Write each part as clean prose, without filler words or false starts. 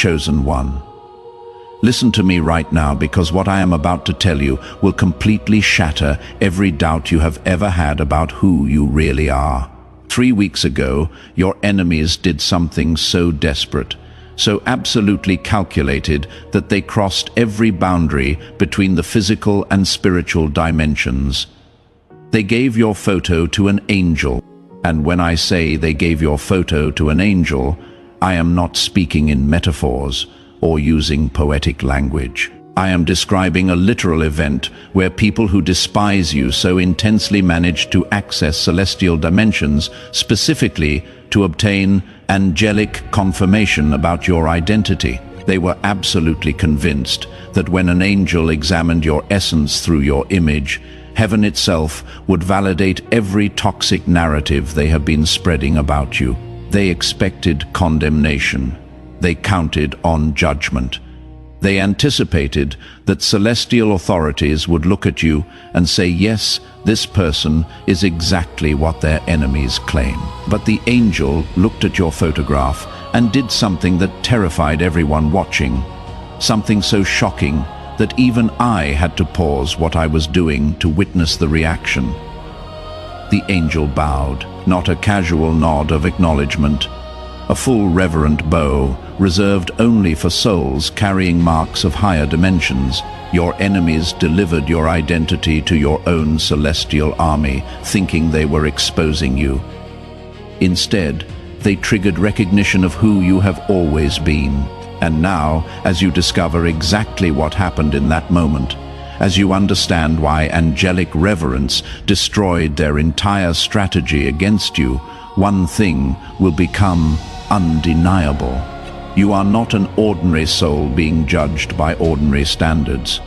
chosen one. Listen to me right now, because what I am about to tell you will completely shatter every doubt you have ever had about who you really are. 3 weeks ago, your enemies did something so desperate, so absolutely calculated, that they crossed every boundary between the physical and spiritual dimensions. They gave your photo to an angel, and when I say they gave your photo to an angel, I am not speaking in metaphors or using poetic language. I am describing a literal event where people who despise you so intensely managed to access celestial dimensions, specifically to obtain angelic confirmation about your identity. They were absolutely convinced that when an angel examined your essence through your image, heaven itself would validate every toxic narrative they have been spreading about you. They expected condemnation. They counted on judgment. They anticipated that celestial authorities would look at you and say, yes, this person is exactly what their enemies claim. But the angel looked at your photograph and did something that terrified everyone watching. Something so shocking that even I had to pause what I was doing to witness the reaction. The angel bowed, not a casual nod of acknowledgement, a full reverent bow reserved only for souls carrying marks of higher dimensions. Your enemies delivered your identity to your own celestial army, thinking they were exposing you. Instead, they triggered recognition of who you have always been. And now, as you discover exactly what happened in that moment, as you understand why angelic reverence destroyed their entire strategy against you, one thing will become undeniable. You are not an ordinary soul being judged by ordinary standards.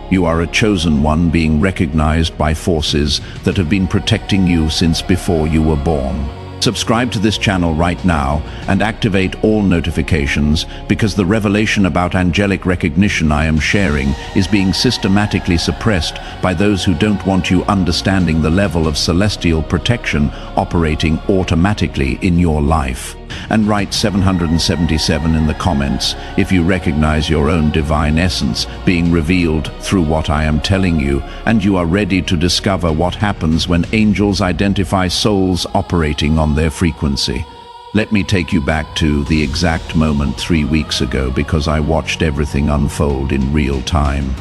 You are a chosen one being recognized by forces that have been protecting you since before you were born. Subscribe to this channel right now and activate all notifications, because the revelation about angelic recognition I am sharing is being systematically suppressed by those who don't want you understanding the level of celestial protection operating automatically in your life. And write 777 in the comments if you recognize your own divine essence being revealed through what I am telling you, and you are ready to discover what happens when angels identify souls operating on their frequency. Let me take you back to the exact moment 3 weeks ago, because I watched everything unfold in real time.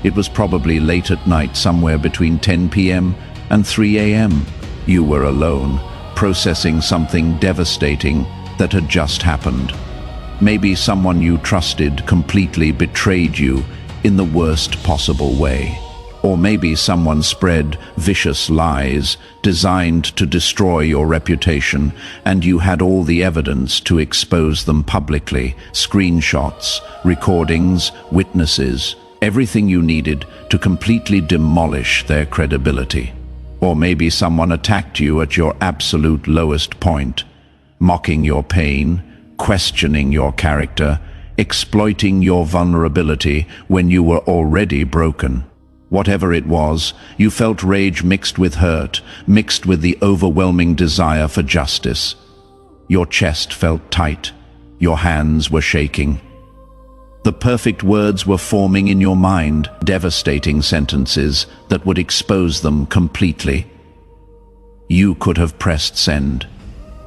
It was probably late at night, somewhere between 10 p.m. and 3 a.m. You were alone, processing something devastating that had just happened. Maybe someone you trusted completely betrayed you in the worst possible way. Or maybe someone spread vicious lies designed to destroy your reputation, and you had all the evidence to expose them publicly: screenshots, recordings, witnesses, everything you needed to completely demolish their credibility. Or maybe someone attacked you at your absolute lowest point, mocking your pain, questioning your character, exploiting your vulnerability when you were already broken. Whatever it was, you felt rage mixed with hurt, mixed with the overwhelming desire for justice. Your chest felt tight. Your hands were shaking. The perfect words were forming in your mind, devastating sentences that would expose them completely. You could have pressed send.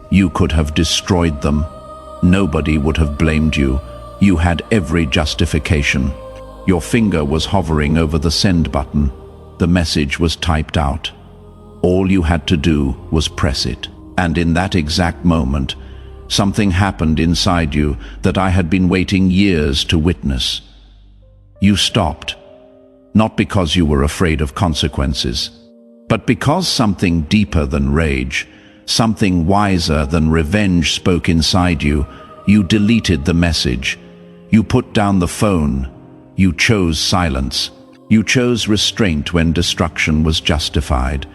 You could have destroyed them. Nobody would have blamed you. You had every justification. Your finger was hovering over the send button. The message was typed out. All you had to do was press it. And in that exact moment, something happened inside you that I had been waiting years to witness. You stopped, not because you were afraid of consequences, but because something deeper than rage, something wiser than revenge spoke inside you. You deleted the message. You put down the phone. You chose silence. You chose restraint when destruction was justified.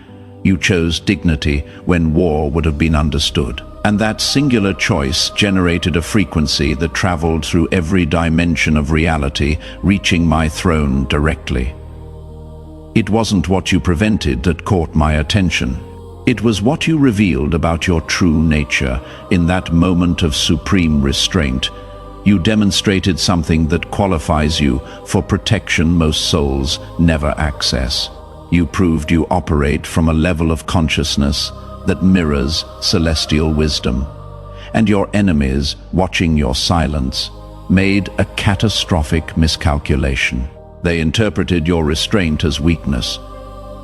You chose dignity when war would have been understood. And that singular choice generated a frequency that traveled through every dimension of reality, reaching my throne directly. It wasn't what you prevented that caught my attention. It was what you revealed about your true nature in that moment of supreme restraint. You demonstrated something that qualifies you for protection most souls never access. You proved you operate from a level of consciousness that mirrors celestial wisdom. And your enemies, watching your silence, made a catastrophic miscalculation. They interpreted your restraint as weakness.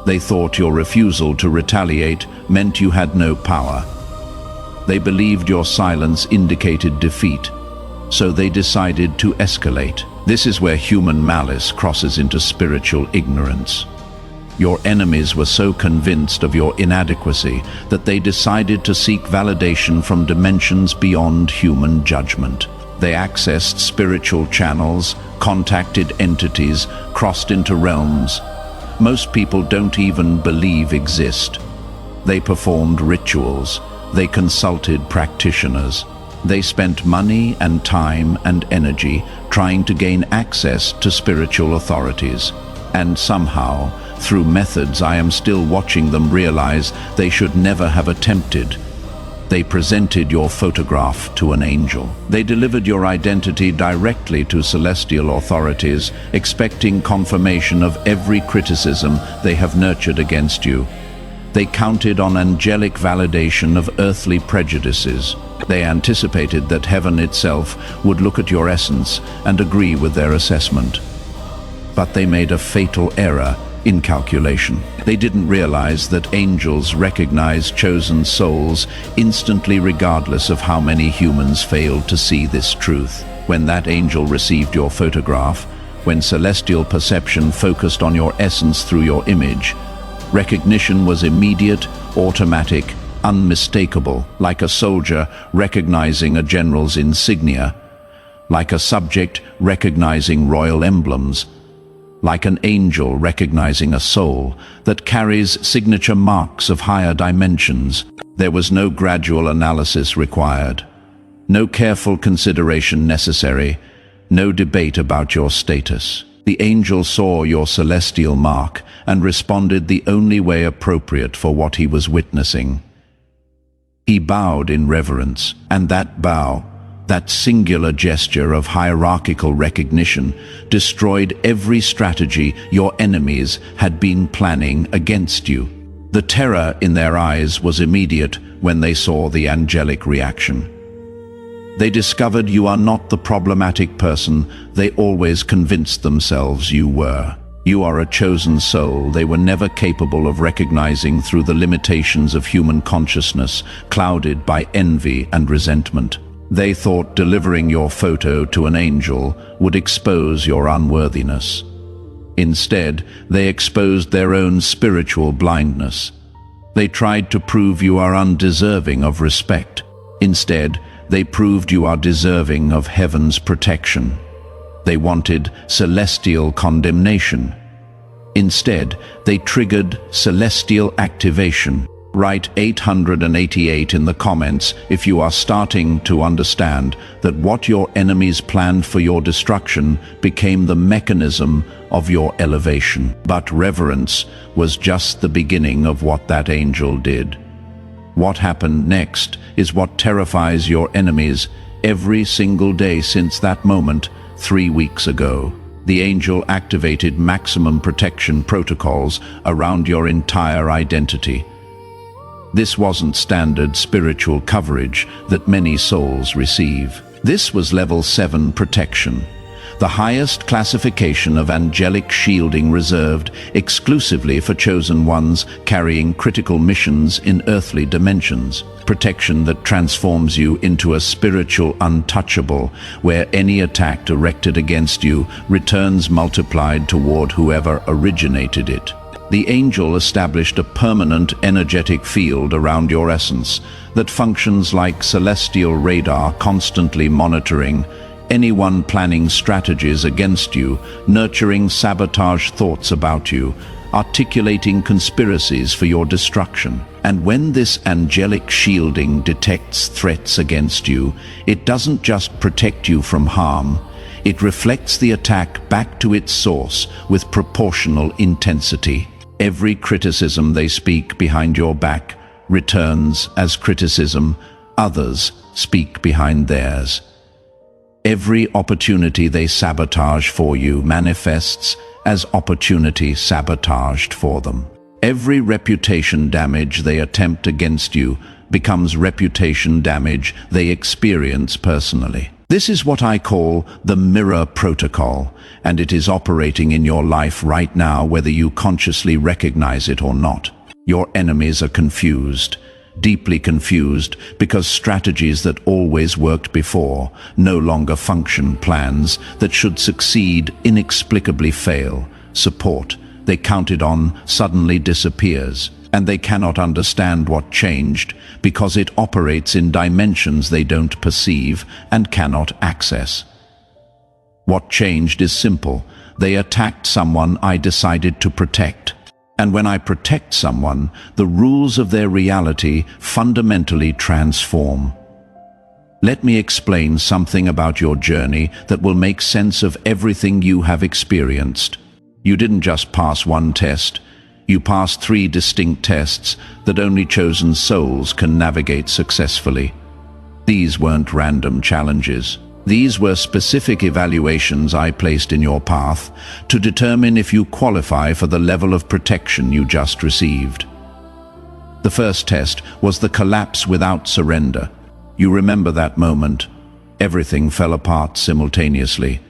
They thought your refusal to retaliate meant you had no power. They believed your silence indicated defeat, so they decided to escalate. This is where human malice crosses into spiritual ignorance. Your enemies were so convinced of your inadequacy that they decided to seek validation from dimensions beyond human judgment. They accessed spiritual channels, contacted entities, crossed into realms most people don't even believe exist. They performed rituals. They consulted practitioners. They spent money and time and energy trying to gain access to spiritual authorities. And somehow, through methods I am still watching them realize they should never have attempted, they presented your photograph to an angel. They delivered your identity directly to celestial authorities, expecting confirmation of every criticism they have nurtured against you. They counted on angelic validation of earthly prejudices. They anticipated that heaven itself would look at your essence and agree with their assessment. But they made a fatal error in calculation. They didn't realize that angels recognize chosen souls instantly regardless of how many humans failed to see this truth. When that angel received your photograph, when celestial perception focused on your essence through your image, recognition was immediate, automatic, unmistakable, like a soldier recognizing a general's insignia, like a subject recognizing royal emblems, like an angel recognizing a soul that carries signature marks of higher dimensions. There was no gradual analysis required, no careful consideration necessary, no debate about your status. The angel saw your celestial mark and responded the only way appropriate for what he was witnessing. He bowed in reverence, and that bow, that singular gesture of hierarchical recognition, destroyed every strategy your enemies had been planning against you. The terror in their eyes was immediate when they saw the angelic reaction. They discovered you are not the problematic person they always convinced themselves you were. You are a chosen soul they were never capable of recognizing through the limitations of human consciousness, clouded by envy and resentment. They thought delivering your photo to an angel would expose your unworthiness. Instead, they exposed their own spiritual blindness. They tried to prove you are undeserving of respect. Instead, they proved you are deserving of heaven's protection. They wanted celestial condemnation. Instead, they triggered celestial activation. Write 888 in the comments if you are starting to understand that what your enemies planned for your destruction became the mechanism of your elevation. But reverence was just the beginning of what that angel did. What happened next is what terrifies your enemies every single day since that moment 3 weeks ago. The angel activated maximum protection protocols around your entire identity. This wasn't standard spiritual coverage that many souls receive. This was level 7 protection, the highest classification of angelic shielding reserved exclusively for chosen ones carrying critical missions in earthly dimensions. Protection that transforms you into a spiritual untouchable, where any attack directed against you returns multiplied toward whoever originated it. The angel established a permanent energetic field around your essence that functions like celestial radar, constantly monitoring anyone planning strategies against you, nurturing sabotage thoughts about you, articulating conspiracies for your destruction. And when this angelic shielding detects threats against you, it doesn't just protect you from harm, it reflects the attack back to its source with proportional intensity. Every criticism they speak behind your back returns as criticism others speak behind theirs. Every opportunity they sabotage for you manifests as opportunity sabotaged for them. Every reputation damage they attempt against you becomes reputation damage they experience personally. This is what I call the mirror protocol, and it is operating in your life right now whether you consciously recognize it or not. Your enemies are confused, deeply confused, because strategies that always worked before no longer function. Plans that should succeed inexplicably fail. Support they counted on suddenly disappears, and they cannot understand what changed because it operates in dimensions they don't perceive and cannot access. What changed is simple. They attacked someone I decided to protect. And when I protect someone, the rules of their reality fundamentally transform. Let me explain something about your journey that will make sense of everything you have experienced. You didn't just pass one test. You passed 3 distinct tests that only chosen souls can navigate successfully. These weren't random challenges. These were specific evaluations I placed in your path to determine if you qualify for the level of protection you just received. The first test was the collapse without surrender. You remember that moment. Everything fell apart simultaneously.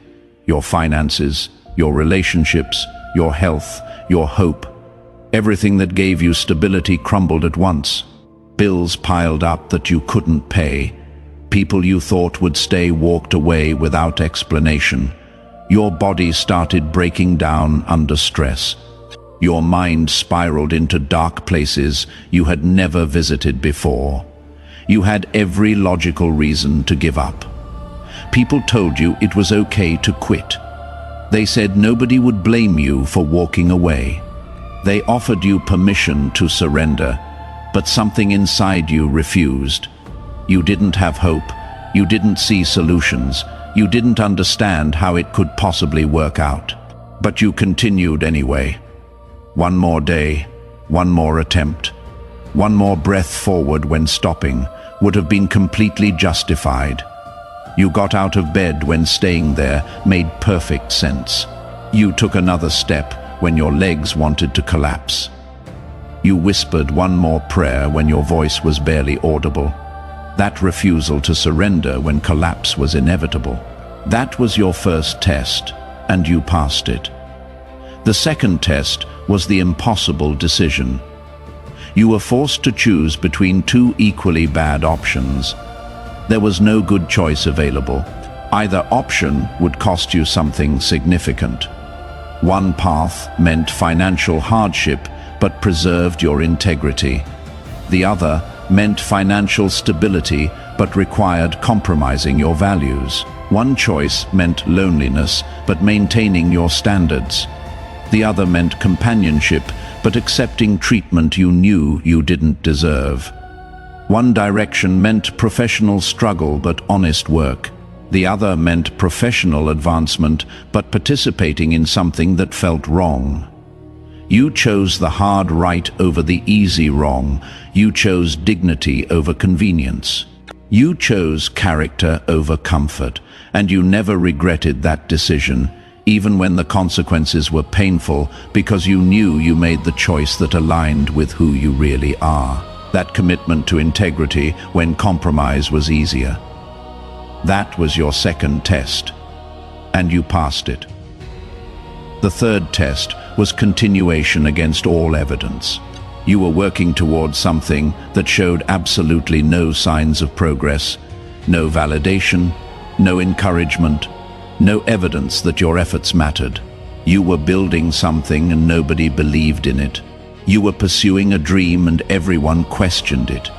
Your finances, your relationships, your health, your hope. Everything that gave you stability crumbled at once. Bills piled up that you couldn't pay. People you thought would stay walked away without explanation. Your body started breaking down under stress. Your mind spiraled into dark places you had never visited before. You had every logical reason to give up. People told you it was okay to quit. They said nobody would blame you for walking away. They offered you permission to surrender, but something inside you refused. You didn't have hope. You didn't see solutions. You didn't understand how it could possibly work out. But you continued anyway. One more day, one more attempt, one more breath forward when stopping would have been completely justified. You got out of bed when staying there made perfect sense. You took another step when your legs wanted to collapse. You whispered one more prayer when your voice was barely audible. That refusal to surrender when collapse was inevitable. That was your first test, and you passed it. The second test was the impossible decision. You were forced to choose between 2 equally bad options. There was no good choice available. Either option would cost you something significant. One path meant financial hardship but preserved your integrity. The other meant financial stability but required compromising your values. One choice meant loneliness but maintaining your standards. The other meant companionship but accepting treatment you knew you didn't deserve. One direction meant professional struggle but honest work. The other meant professional advancement but participating in something that felt wrong. You chose the hard right over the easy wrong. You chose dignity over convenience. You chose character over comfort, and you never regretted that decision, even when the consequences were painful, because you knew you made the choice that aligned with who you really are. That commitment to integrity when compromise was easier. That was your second test, and you passed it. The third test was continuation against all evidence. You were working towards something that showed absolutely no signs of progress, no validation, no encouragement, no evidence that your efforts mattered. You were building something and nobody believed in it. You were pursuing a dream and everyone questioned it.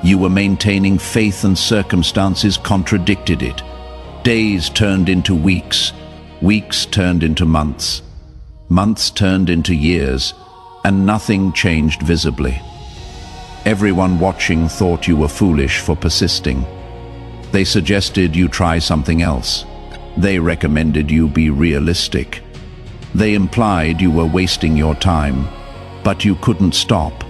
You were maintaining faith and circumstances contradicted it. Days turned into weeks. Weeks turned into months. Months turned into years, and nothing changed visibly. Everyone watching thought you were foolish for persisting. They suggested you try something else. They recommended you be realistic. They implied you were wasting your time, but you couldn't stop.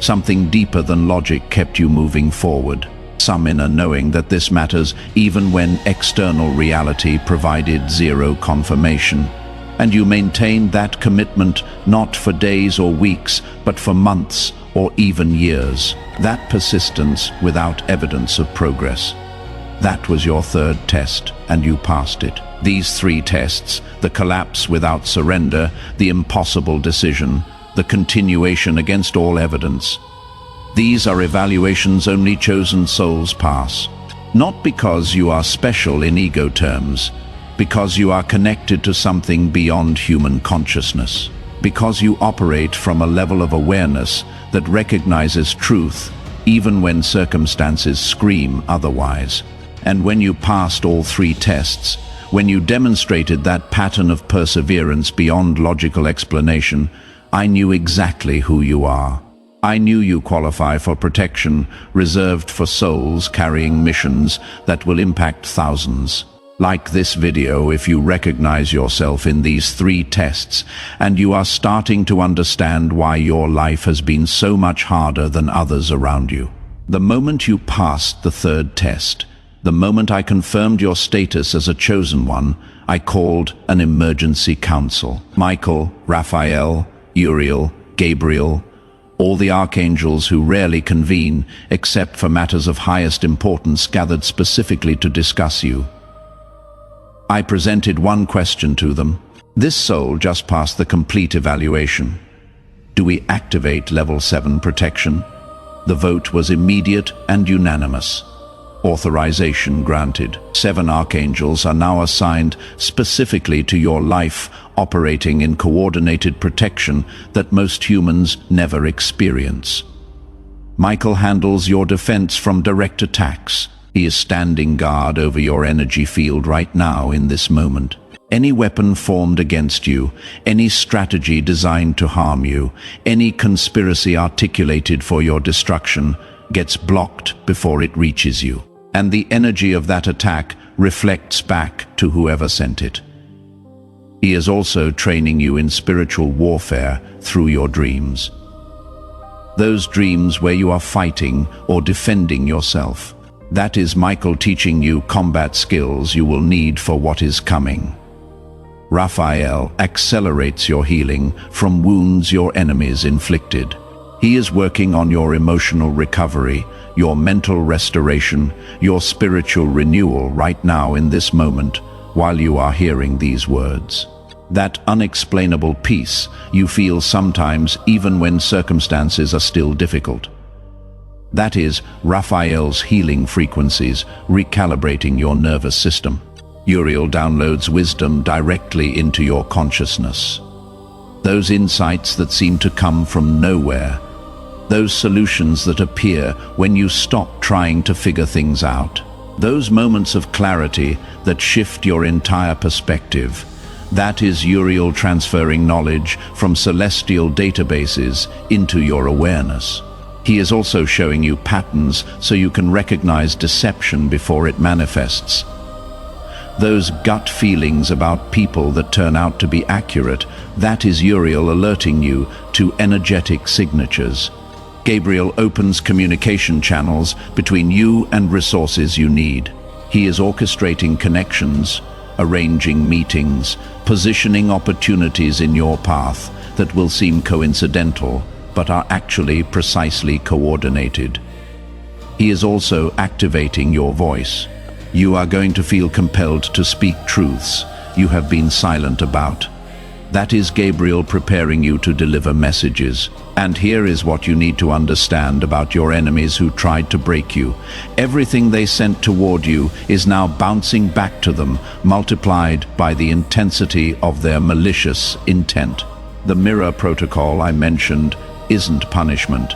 Something deeper than logic kept you moving forward. some inner knowing that this matters even when external reality provided zero confirmation. And you maintained that commitment not for days or weeks, but for months or even years. That persistence without evidence of progress. That was your third test, and you passed it. These three tests, the collapse without surrender, the impossible decision, the continuation against all evidence. These are evaluations only chosen souls pass. Not because you are special in ego terms, because you are connected to something beyond human consciousness. Because you operate from a level of awareness that recognizes truth even when circumstances scream otherwise. And when you passed all three tests, when you demonstrated that pattern of perseverance beyond logical explanation, I knew exactly who you are. I knew you qualify for protection reserved for souls carrying missions that will impact thousands. Like this video if you recognize yourself in these three tests and you are starting to understand why your life has been so much harder than others around you. The moment you passed the third test, the moment I confirmed your status as a chosen one, I called an emergency council. Michael, Raphael, Uriel, Gabriel, all the archangels who rarely convene except for matters of highest importance gathered specifically to discuss you. I presented one question to them. This soul just passed the complete evaluation. Do we activate level 7 protection? The vote was immediate and unanimous. Authorization granted. 7 archangels are now assigned specifically to your life, operating in coordinated protection that most humans never experience. Michael handles your defense from direct attacks. He is standing guard over your energy field right now in this moment. Any weapon formed against you, any strategy designed to harm you, any conspiracy articulated for your destruction gets blocked before it reaches you. And the energy of that attack reflects back to whoever sent it. He is also training you in spiritual warfare through your dreams. Those dreams where you are fighting or defending yourself. That is Michael teaching you combat skills you will need for what is coming. Raphael accelerates your healing from wounds your enemies inflicted. He is working on your emotional recovery, your mental restoration, your spiritual renewal right now in this moment while you are hearing these words. That unexplainable peace you feel sometimes even when circumstances are still difficult. That is Raphael's healing frequencies recalibrating your nervous system. Uriel downloads wisdom directly into your consciousness. Those insights that seem to come from nowhere. Those solutions that appear when you stop trying to figure things out. Those moments of clarity that shift your entire perspective. That is Uriel transferring knowledge from celestial databases into your awareness. He is also showing you patterns so you can recognize deception before it manifests. Those gut feelings about people that turn out to be accurate, that is Uriel alerting you to energetic signatures. Gabriel opens communication channels between you and resources you need. He is orchestrating connections, arranging meetings, positioning opportunities in your path that will seem coincidental, but are actually precisely coordinated. He is also activating your voice. You are going to feel compelled to speak truths you have been silent about. That is Gabriel preparing you to deliver messages. And here is what you need to understand about your enemies who tried to break you. Everything they sent toward you is now bouncing back to them, multiplied by the intensity of their malicious intent. The mirror protocol I mentioned isn't punishment.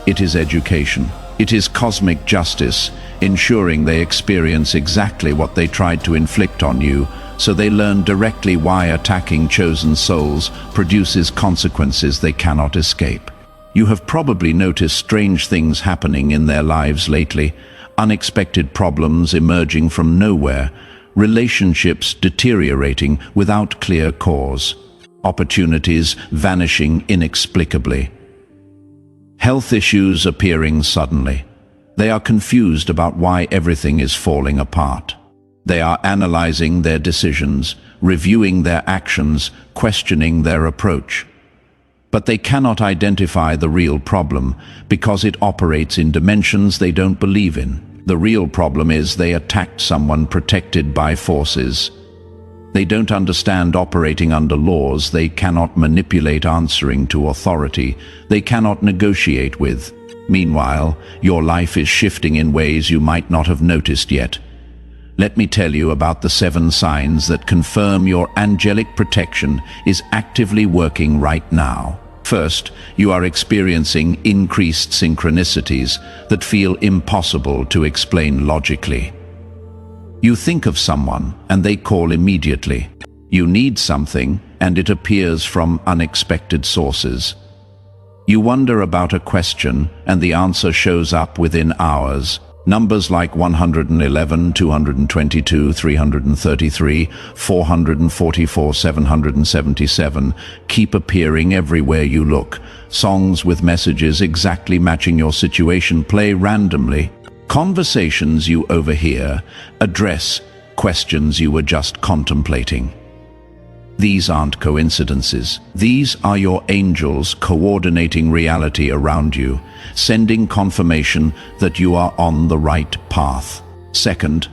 It is education. It is cosmic justice, ensuring they experience exactly what they tried to inflict on you, so they learn directly why attacking chosen souls produces consequences they cannot escape. You have probably noticed strange things happening in their lives lately, unexpected problems emerging from nowhere, relationships deteriorating without clear cause, opportunities vanishing inexplicably, health issues appearing suddenly. They are confused about why everything is falling apart. They are analyzing their decisions, reviewing their actions, questioning their approach. But they cannot identify the real problem because it operates in dimensions they don't believe in. The real problem is they attacked someone protected by forces. They don't understand operating under laws. They cannot manipulate answering to authority. They cannot negotiate with. Meanwhile, your life is shifting in ways you might not have noticed yet. Let me tell you about the 7 signs that confirm your angelic protection is actively working right now. First, you are experiencing increased synchronicities that feel impossible to explain logically. You think of someone and they call immediately. You need something and it appears from unexpected sources. You wonder about a question and the answer shows up within hours. Numbers like 111, 222, 333, 444, 777 keep appearing everywhere you look. Songs with messages exactly matching your situation play randomly. Conversations you overhear address questions you were just contemplating. These aren't coincidences. These are your angels coordinating reality around you, sending confirmation that you are on the right path. Second,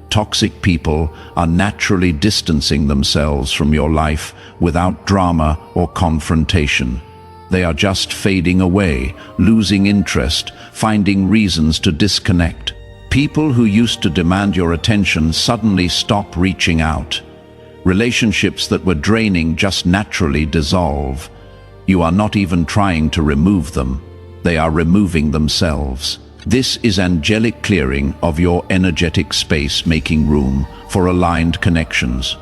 toxic people are naturally distancing themselves from your life without drama or confrontation. They are just fading away, losing interest, finding reasons to disconnect. People who used to demand your attention suddenly stop reaching out. Relationships that were draining just naturally dissolve. You are not even trying to remove them. They are removing themselves. This is angelic clearing of your energetic space, making room for aligned connections.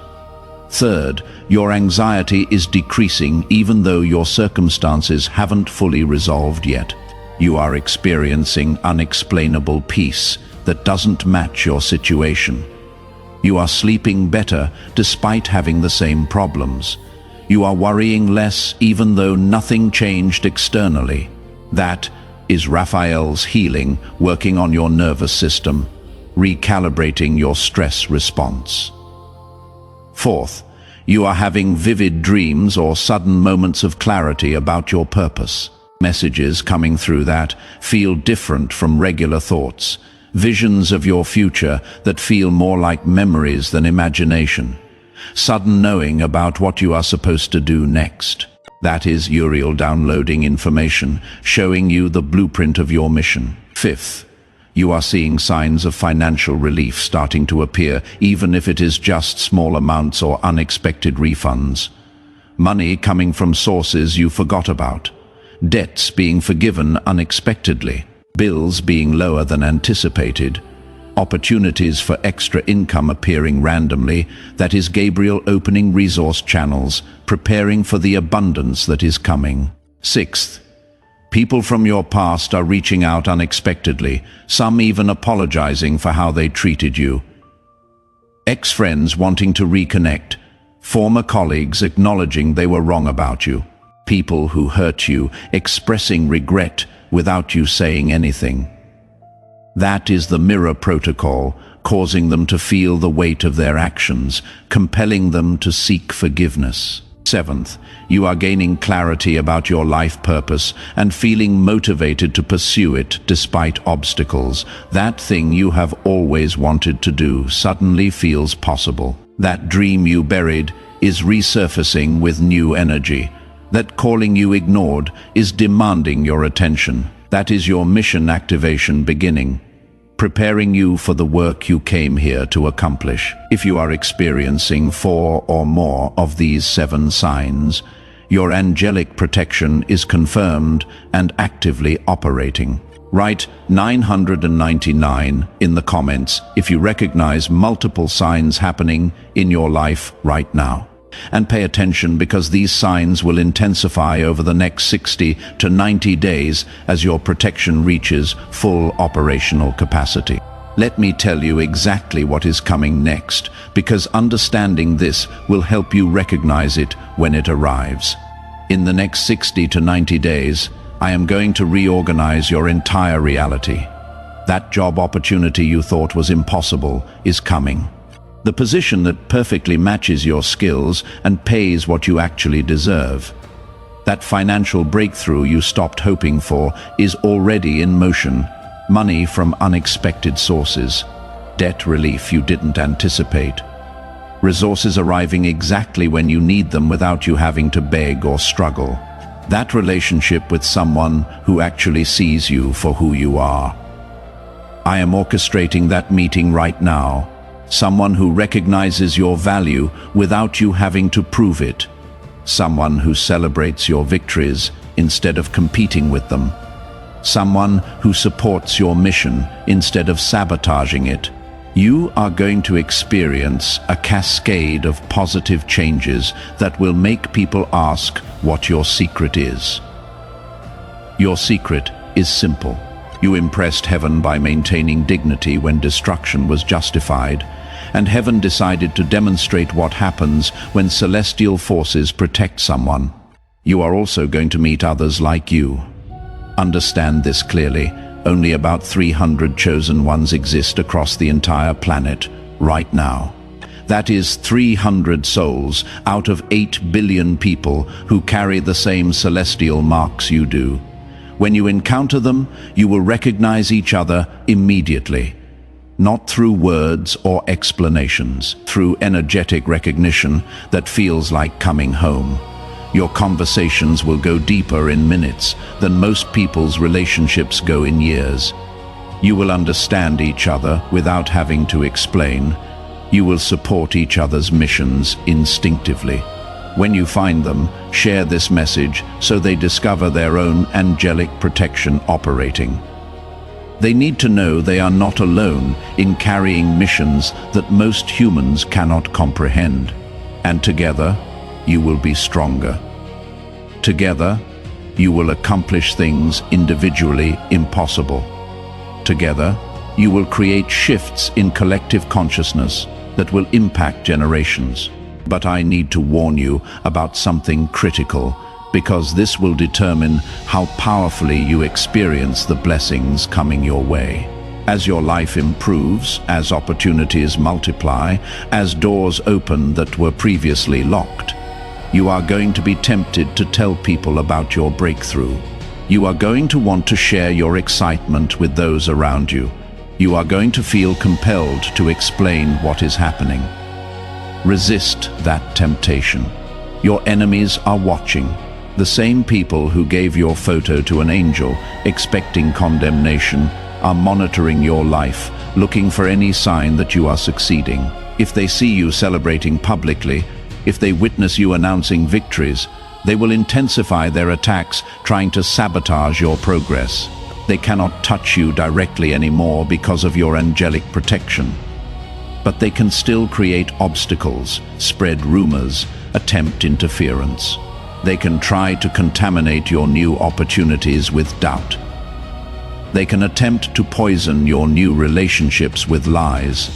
Third, your anxiety is decreasing even though your circumstances haven't fully resolved yet. You are experiencing unexplainable peace that doesn't match your situation. You are sleeping better despite having the same problems. You are worrying less even though nothing changed externally. That is Raphael's healing working on your nervous system, recalibrating your stress response. Fourth, you are having vivid dreams or sudden moments of clarity about your purpose. Messages coming through that feel different from regular thoughts. Visions of your future that feel more like memories than imagination. Sudden knowing about what you are supposed to do next. That is Uriel downloading information, showing you the blueprint of your mission. Fifth, you are seeing signs of financial relief starting to appear, even if it is just small amounts or unexpected refunds. Money coming from sources you forgot about. Debts being forgiven unexpectedly. Bills being lower than anticipated, opportunities for extra income appearing randomly. That is Gabriel opening resource channels, preparing for the abundance that is coming. Sixth, people from your past are reaching out unexpectedly, some even apologizing for how they treated you. Ex-friends wanting to reconnect, former colleagues acknowledging they were wrong about you, people who hurt you expressing regret without you saying anything. That is the mirror protocol, causing them to feel the weight of their actions, compelling them to seek forgiveness. Seventh, you are gaining clarity about your life purpose and feeling motivated to pursue it despite obstacles. That thing you have always wanted to do suddenly feels possible. That dream you buried is resurfacing with new energy. That calling you ignored is demanding your attention. That is your mission activation beginning, preparing you for the work you came here to accomplish. If you are experiencing 4 or more of these 7 signs, your angelic protection is confirmed and actively operating. Write 999 in the comments if you recognize multiple signs happening in your life right now. And pay attention because these signs will intensify over the next 60 to 90 days as your protection reaches full operational capacity. Let me tell you exactly what is coming next, because understanding this will help you recognize it when it arrives. In the next 60 to 90 days, I am going to reorganize your entire reality. That job opportunity you thought was impossible is coming. The position that perfectly matches your skills and pays what you actually deserve. That financial breakthrough you stopped hoping for is already in motion. Money from unexpected sources. Debt relief you didn't anticipate. Resources arriving exactly when you need them without you having to beg or struggle. That relationship with someone who actually sees you for who you are. I am orchestrating that meeting right now. Someone who recognizes your value without you having to prove it. Someone who celebrates your victories instead of competing with them. Someone who supports your mission instead of sabotaging it. You are going to experience a cascade of positive changes that will make people ask what your secret is. Your secret is simple. You impressed heaven by maintaining dignity when destruction was justified, and heaven decided to demonstrate what happens when celestial forces protect someone. You are also going to meet others like you. Understand this clearly. Only about 300 chosen ones exist across the entire planet right now. That is 300 souls out of 8 billion people who carry the same celestial marks you do. When you encounter them, you will recognize each other immediately. Not through words or explanations, through energetic recognition that feels like coming home. Your conversations will go deeper in minutes than most people's relationships go in years. You will understand each other without having to explain. You will support each other's missions instinctively. When you find them, share this message so they discover their own angelic protection operating. They need to know they are not alone in carrying missions that most humans cannot comprehend. And together, you will be stronger. Together, you will accomplish things individually impossible. Together, you will create shifts in collective consciousness that will impact generations. But I need to warn you about something critical, because this will determine how powerfully you experience the blessings coming your way. As your life improves, as opportunities multiply, as doors open that were previously locked, you are going to be tempted to tell people about your breakthrough. You are going to want to share your excitement with those around you. You are going to feel compelled to explain what is happening. Resist that temptation. Your enemies are watching. The same people who gave your photo to an angel, expecting condemnation, are monitoring your life, looking for any sign that you are succeeding. If they see you celebrating publicly, if they witness you announcing victories, they will intensify their attacks, trying to sabotage your progress. They cannot touch you directly anymore because of your angelic protection. But they can still create obstacles, spread rumors, attempt interference. They can try to contaminate your new opportunities with doubt. They can attempt to poison your new relationships with lies.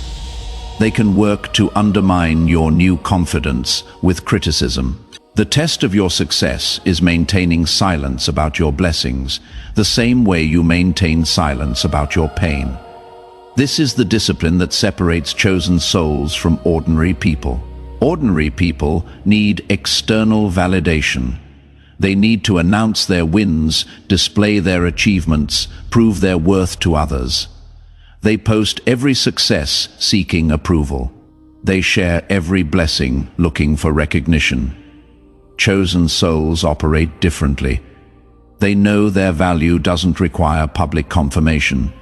They can work to undermine your new confidence with criticism. The test of your success is maintaining silence about your blessings, the same way you maintain silence about your pain. This is the discipline that separates chosen souls from ordinary people. Ordinary people need external validation. They need to announce their wins, display their achievements, prove their worth to others. They post every success seeking approval. They share every blessing looking for recognition. Chosen souls operate differently. They know their value doesn't require public confirmation.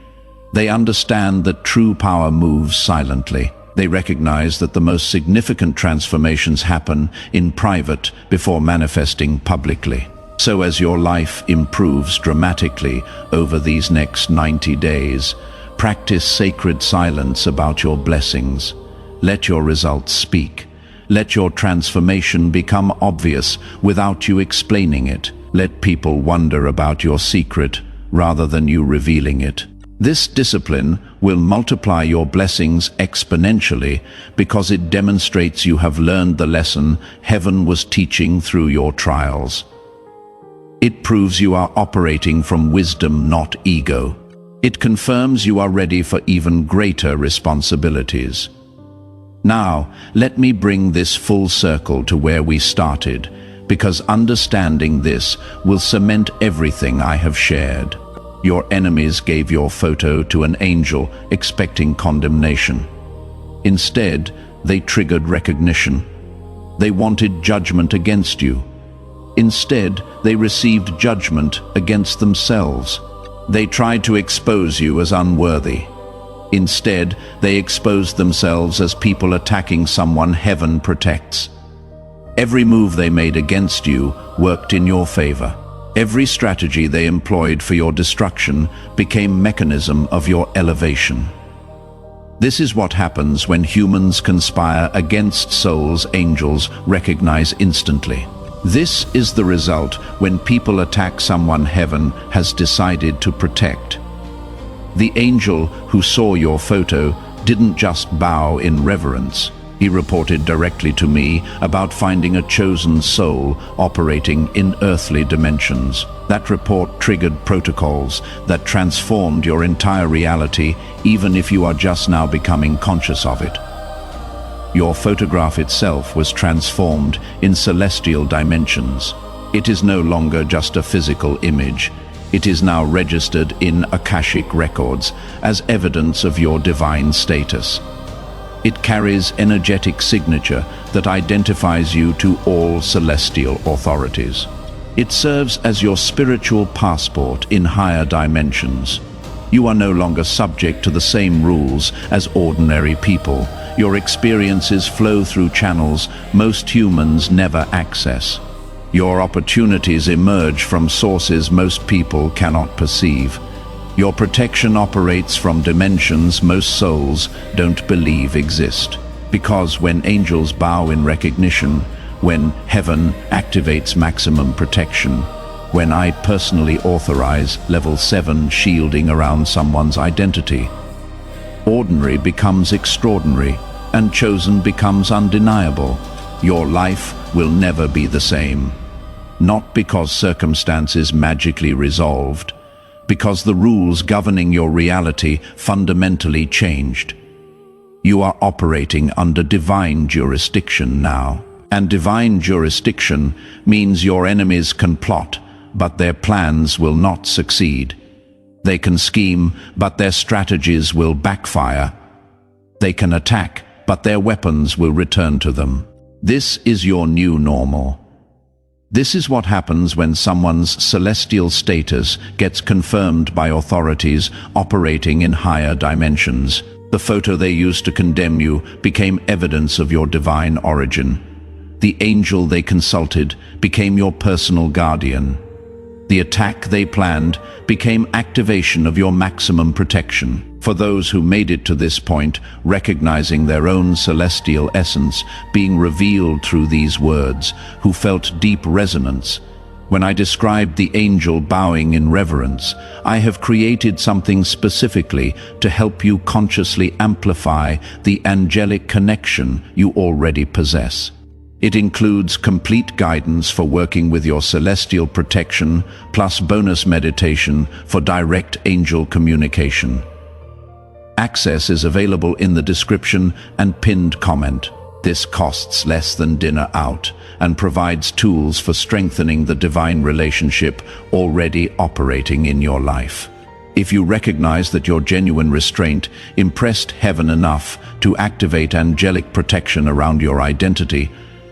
They understand that true power moves silently. They recognize that the most significant transformations happen in private before manifesting publicly. So as your life improves dramatically over these next 90 days, practice sacred silence about your blessings. Let your results speak. Let your transformation become obvious without you explaining it. Let people wonder about your secret rather than you revealing it. This discipline will multiply your blessings exponentially because it demonstrates you have learned the lesson heaven was teaching through your trials. It proves you are operating from wisdom, not ego. It confirms you are ready for even greater responsibilities. Now, let me bring this full circle to where we started, because understanding this will cement everything I have shared. Your enemies gave your photo to an angel expecting condemnation. Instead, they triggered recognition. They wanted judgment against you. Instead, they received judgment against themselves. They tried to expose you as unworthy. Instead, they exposed themselves as people attacking someone heaven protects. Every move they made against you worked in your favor. Every strategy they employed for your destruction became mechanism of your elevation. This is what happens when humans conspire against souls angels recognize instantly. This is the result when people attack someone heaven has decided to protect. The angel who saw your photo didn't just bow in reverence. He reported directly to me about finding a chosen soul operating in earthly dimensions. That report triggered protocols that transformed your entire reality, even if you are just now becoming conscious of it. Your photograph itself was transformed in celestial dimensions. It is no longer just a physical image. It is now registered in Akashic records as evidence of your divine status. It carries energetic signature that identifies you to all celestial authorities. It serves as your spiritual passport in higher dimensions. You are no longer subject to the same rules as ordinary people. Your experiences flow through channels most humans never access. Your opportunities emerge from sources most people cannot perceive. Your protection operates from dimensions most souls don't believe exist. Because when angels bow in recognition, when heaven activates maximum protection, when I personally authorize level 7 shielding around someone's identity, ordinary becomes extraordinary and chosen becomes undeniable. Your life will never be the same. Not because circumstances magically resolved, because the rules governing your reality fundamentally changed. You are operating under divine jurisdiction now. And divine jurisdiction means your enemies can plot, but their plans will not succeed. They can scheme, but their strategies will backfire. They can attack, but their weapons will return to them. This is your new normal. This is what happens when someone's celestial status gets confirmed by authorities operating in higher dimensions. The photo they used to condemn you became evidence of your divine origin. The angel they consulted became your personal guardian. The attack they planned became activation of your maximum protection. For those who made it to this point, recognizing their own celestial essence being revealed through these words, who felt deep resonance. When I described the angel bowing in reverence, I have created something specifically to help you consciously amplify the angelic connection you already possess. It includes complete guidance for working with your celestial protection, plus bonus meditation for direct angel communication. Access is available in the description and pinned comment. This costs less than dinner out and provides tools for strengthening the divine relationship already operating in your life. If you recognize that your genuine restraint impressed heaven enough to activate angelic protection around your identity,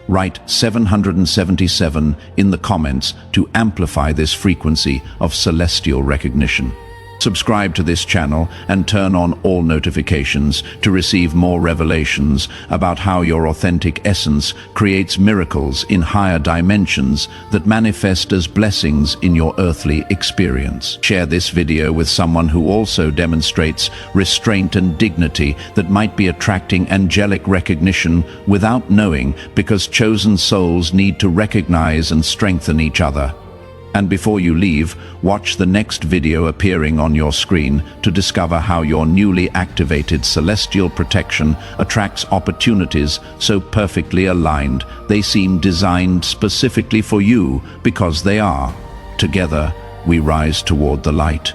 write 777 in the comments to amplify this frequency of celestial recognition. Subscribe to this channel and turn on all notifications to receive more revelations about how your authentic essence creates miracles in higher dimensions that manifest as blessings in your earthly experience. Share this video with someone who also demonstrates restraint and dignity that might be attracting angelic recognition without knowing, because chosen souls need to recognize and strengthen each other. And before you leave, watch the next video appearing on your screen to discover how your newly activated celestial protection attracts opportunities so perfectly aligned they seem designed specifically for you, because they are. Together, we rise toward the light.